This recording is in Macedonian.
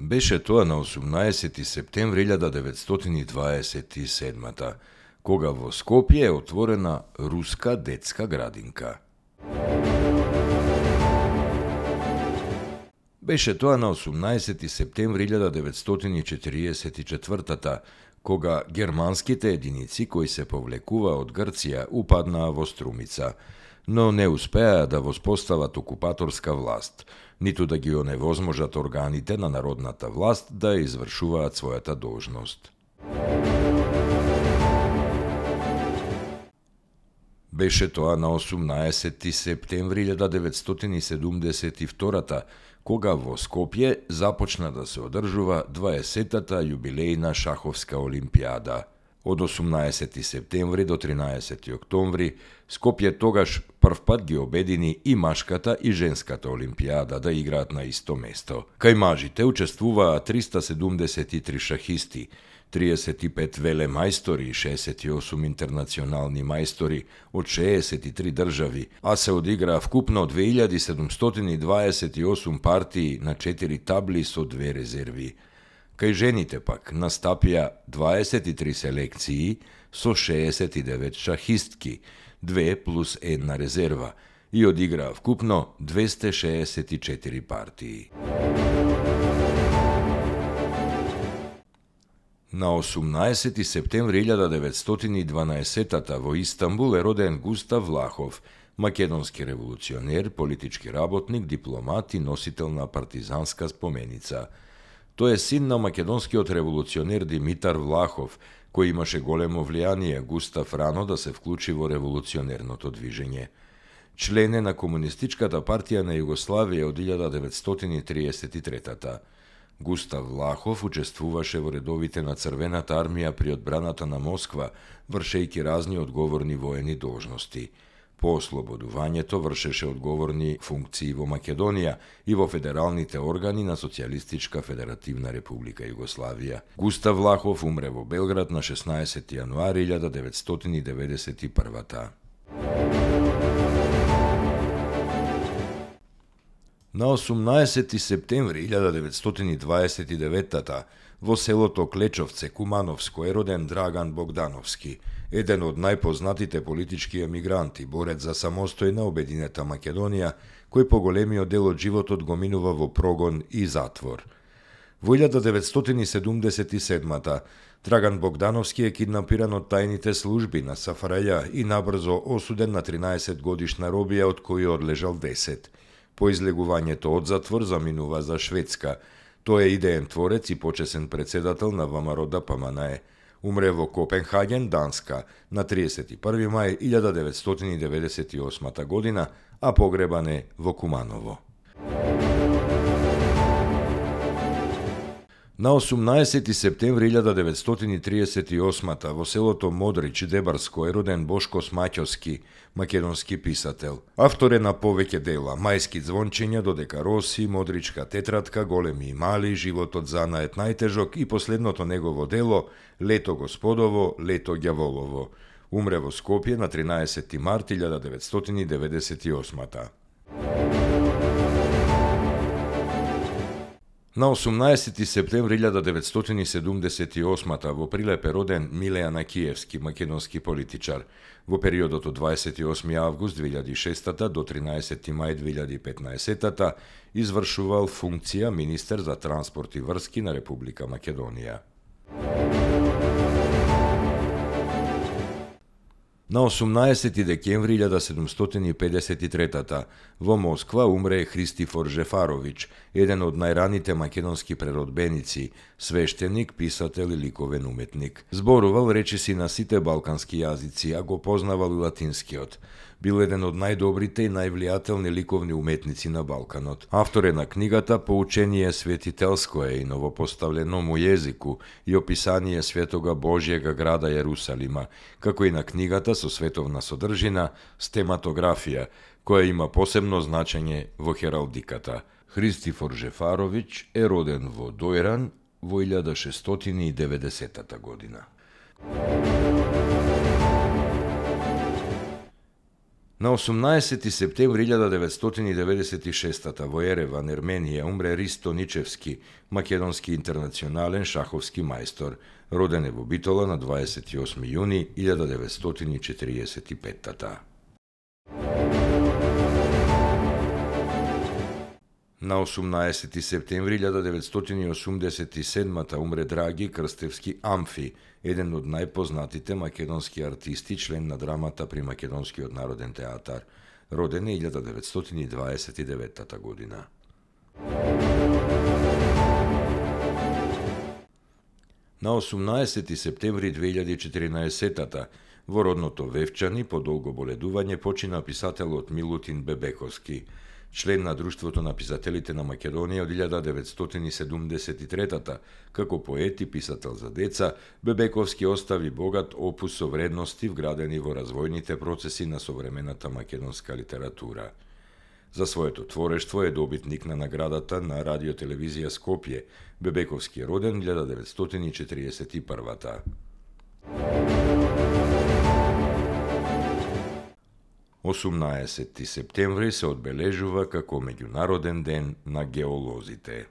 Беше тоа на 18 септември 1927, кога во Скопје е отворена руска детска градинка. Беше тоа на 18 септември 1944, кога германските единици кои се повлекуваа од Грција упаднаа во Струмица, но не успеа да воспостават окупаторска власт, ниту да ги оневозможат органите на народната власт да извршуваат својата должност. Беше тоа на 18 септември 1972, кога во Скопје започна да се одржува 20-та јубилејна шаховска олимпијада. Од 18 септември до 13 октомври, Скопје тогаш првпат ги обедини и машката и женската олимпијада да играат на исто место. Кај мажите учествуваа 373 шахисти, 35 велемајстори и 68 интернационални мајстори од 63 држави, а се одиграа вкупно 2728 партии на 4 табли со 2 резерви. Кај жените пак настапија 23 селекции со 69 шахистки, 2 плюс 1 резерва, и одиграа вкупно 264 партии. На 18 септември 1912 во Истанбул е роден Густав Влахов, македонски револуционер, политички работник, дипломат и носител на партизанска споменица. Тој е син на македонскиот револуционер Димитар Влахов, кој имаше големо влијание Густав рано да се вклучи во револуционерното движење. Член е на Комунистичката партија на Југославија од 1933. Густав Влахов учествуваше во редовите на Црвената армија при одбраната на Москва, вршејќи разни одговорни воени должности. По ослободувањето вршеше одговорни функции во Македонија и во федералните органи на Социјалистичка федеративна република Југославија. Густав Влахов умре во Белград на 16 јануари 1991. На 18 септември 1929 во селото Клечовце, Кумановско, е роден Драган Богдановски, еден од најпознатите политички емигранти, борец за самостојна обединета Македонија, кој по големиот дел од животот го минува во прогон и затвор. Во 1977 Драган Богдановски е киднапиран од тајните служби на СФРЈ и набрзо осуден на 13 годишна робија, од кои одлежал 10. По излегувањето од затвор заминува за Шведска. Тој е идеен творец и почесен председател на ВМРО ДПМНЕ. Умре во Копенхаген, Данска, на 31. мај 1998 година, а погребан е во Куманово. На 18 септември 1938 во селото Модрич, Дебарско, е роден Бошко Смаќовски, македонски писател. Автор е на повеќе дела: Мајски звончиња, Додека роси, Модричка тетрадка, Големи и мали, Животот занает најтежок и последното негово дело Лето Господово, Лето ѓаволово. Умре во Скопје на 13 март 1998. На 18 септември 1978 во Прилеп е роден Миле Анакиевски, македонски политичар. Во периодот од 28 август 2006 до 13 мај 2015 извршувал функција министер за транспорт и врски на Република Македонија. На 18 декември 1753 во Москва умре Христифор Жефарович, еден од најраните македонски преродбеници, свештеник, писател и ликовен уметник. Зборувал речиси на сите балкански јазици, а го познавал и латинскиот. Бил еден од најдобрите и највлијателни ликовни уметници на Балканот. Автор е на книгата Поучение светителское и новопоставленом језику и описание светога Божјега града Јерусалима, како и на книгата со световна содржина Стематографија, која има посебно значење во хералдиката. Христифор Жефарович е роден во Дојран во 1690 година. На 18. септември 1996 во Ереван, Ерменија, умре Ристо Ничевски, македонски интернационален шаховски мајстор. Роден е во Битола на 28 јуни 1945. На 18. септември 1987 умре Драги Крстевски Амфи, еден од најпознатите македонски артисти, член на драмата при Македонскиот народен театар. Роден е 1929 година. На 18. септември 2014 во родното Вевчани по долго боледување почина писателот Милутин Бебековски, член на Друштвото на писателите на Македонија од 1973 како поет и писател за деца. Бебековски остави богат опус со вредности вградени во развојните процеси на современата македонска литература. За своето творештво е добитник на наградата на Радиотелевизија Скопје. Бебековски е роден 1941. 18. септември се одбележува како меѓународен ден на геолозите.